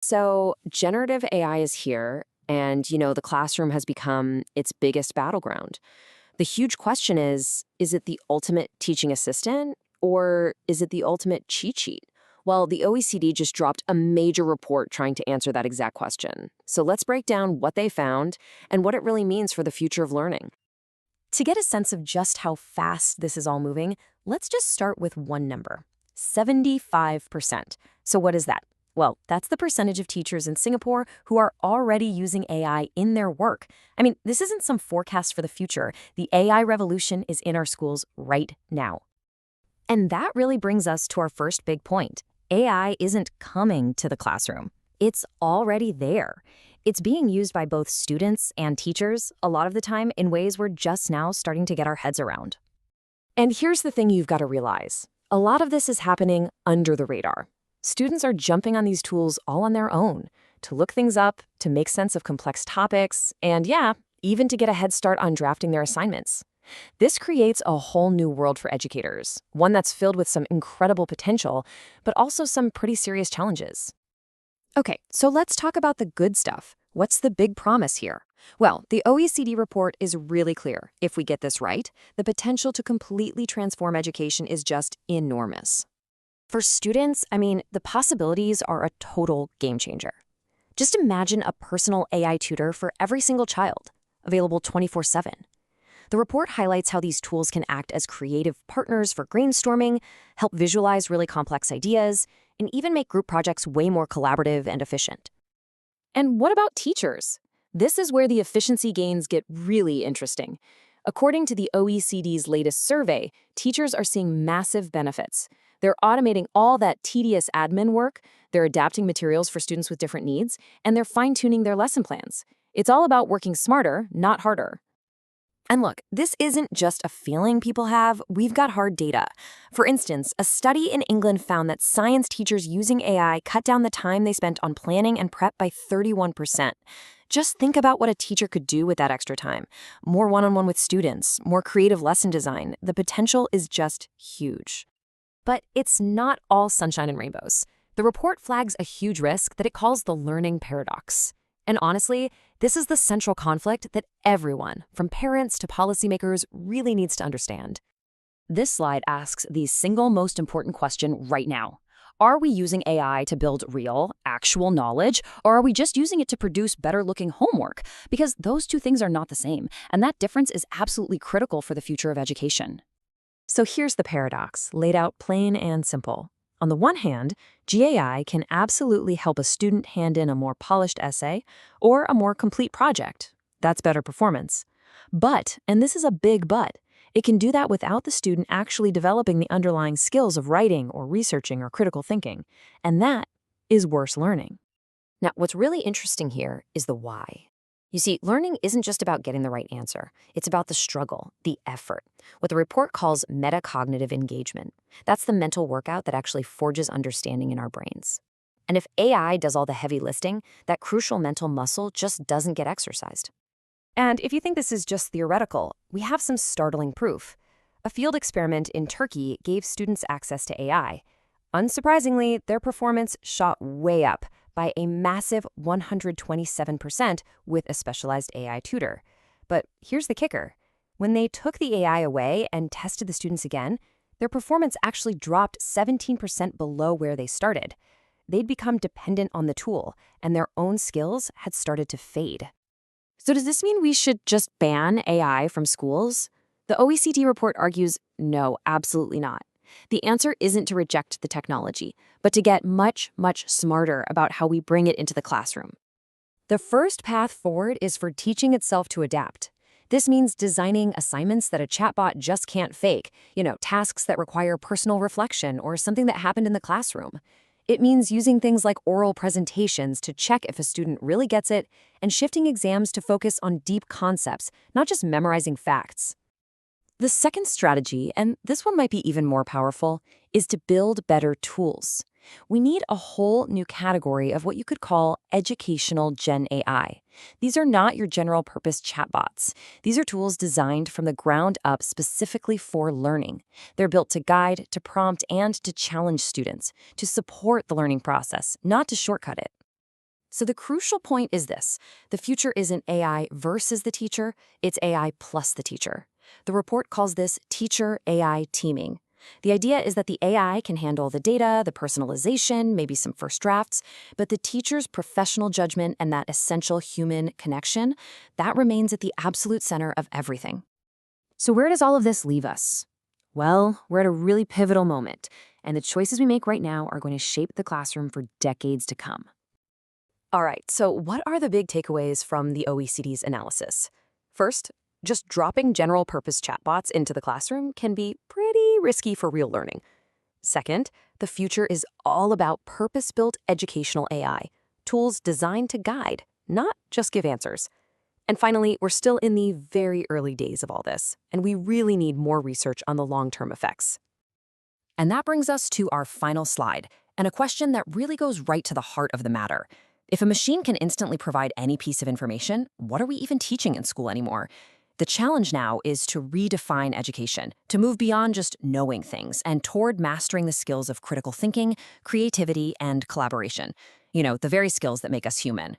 So, generative AI is here, and the classroom has become its biggest battleground. The huge question is it the ultimate teaching assistant or is it the ultimate cheat sheet? Well, the OECD just dropped a major report trying to answer that exact question. So, let's break down what they found and what it really means for the future of learning. To get a sense of just how fast this is all moving, let's just start with one number: 75%. So, what is that? Well, that's the percentage of teachers in Singapore who are already using AI in their work. I mean, this isn't some forecast for the future. The AI revolution is in our schools right now. And that really brings us to our first big point. AI isn't coming to the classroom. It's already there. It's being used by both students and teachers, a lot of the time in ways we're just now starting to get our heads around. And here's the thing you've got to realize. A lot of this is happening under the radar. Students are jumping on these tools all on their own to look things up, to make sense of complex topics, and yeah, even to get a head start on drafting their assignments. This creates a whole new world for educators, one that's filled with some incredible potential, but also some pretty serious challenges. Okay, so let's talk about the good stuff. What's the big promise here? Well, the OECD report is really clear. If we get this right, the potential to completely transform education is just enormous. For students, the possibilities are a total game changer. Just imagine a personal AI tutor for every single child, available 24/7. The report highlights how these tools can act as creative partners for brainstorming, help visualize really complex ideas, and even make group projects way more collaborative and efficient. And what about teachers? This is where the efficiency gains get really interesting. According to the OECD's latest survey, teachers are seeing massive benefits. They're automating all that tedious admin work, they're adapting materials for students with different needs, and they're fine-tuning their lesson plans. It's all about working smarter, not harder. And look, this isn't just a feeling people have, we've got hard data. For instance, a study in England found that science teachers using AI cut down the time they spent on planning and prep by 31%. Just think about what a teacher could do with that extra time. More one-on-one with students, more creative lesson design. The potential is just huge. But it's not all sunshine and rainbows. The report flags a huge risk that it calls the learning paradox. And honestly, this is the central conflict that everyone, from parents to policymakers, really needs to understand. This slide asks the single most important question right now. Are we using AI to build real, actual knowledge, or are we just using it to produce better-looking homework? Because those two things are not the same, and that difference is absolutely critical for the future of education. So here's the paradox, laid out plain and simple. On the one hand, GAI can absolutely help a student hand in a more polished essay or a more complete project. That's better performance. But, and this is a big but, it can do that without the student actually developing the underlying skills of writing or researching or critical thinking. And that is worse learning. Now, what's really interesting here is the why. You see, learning isn't just about getting the right answer. It's about the struggle, the effort, what the report calls metacognitive engagement. That's the mental workout that actually forges understanding in our brains. And if AI does all the heavy lifting, that crucial mental muscle just doesn't get exercised. And if you think this is just theoretical, we have some startling proof. A field experiment in Turkey gave students access to AI. Unsurprisingly, their performance shot way up by a massive 127% with a specialized AI tutor. But here's the kicker. When they took the AI away and tested the students again, their performance actually dropped 17% below where they started. They'd become dependent on the tool, and their own skills had started to fade. So does this mean we should just ban AI from schools? The OECD report argues, no, absolutely not. The answer isn't to reject the technology, but to get much, much smarter about how we bring it into the classroom. The first path forward is for teaching itself to adapt. This means designing assignments that a chatbot just can't fake, tasks that require personal reflection or something that happened in the classroom. It means using things like oral presentations to check if a student really gets it, and shifting exams to focus on deep concepts, not just memorizing facts. The second strategy, and this one might be even more powerful, is to build better tools. We need a whole new category of what you could call educational GenAI. These are not your general-purpose chatbots. These are tools designed from the ground up specifically for learning. They're built to guide, to prompt, and to challenge students, to support the learning process, not to shortcut it. So the crucial point is this. The future isn't AI versus the teacher, it's AI plus the teacher. The report calls this teacher-AI teaming. The idea is that the AI can handle the data, the personalization, maybe some first drafts, but the teacher's professional judgment and that essential human connection, that remains at the absolute center of everything. So where does all of this leave us? Well, we're at a really pivotal moment, and the choices we make right now are going to shape the classroom for decades to come. All right, so what are the big takeaways from the OECD's analysis? First, just dropping general-purpose chatbots into the classroom can be pretty risky for real learning. Second, the future is all about purpose-built educational AI, tools designed to guide, not just give answers. And finally, we're still in the very early days of all this, and we really need more research on the long-term effects. And that brings us to our final slide, and a question that really goes right to the heart of the matter. If a machine can instantly provide any piece of information, what are we even teaching in school anymore? The challenge now is to redefine education, to move beyond just knowing things and toward mastering the skills of critical thinking, creativity, and collaboration. The very skills that make us human.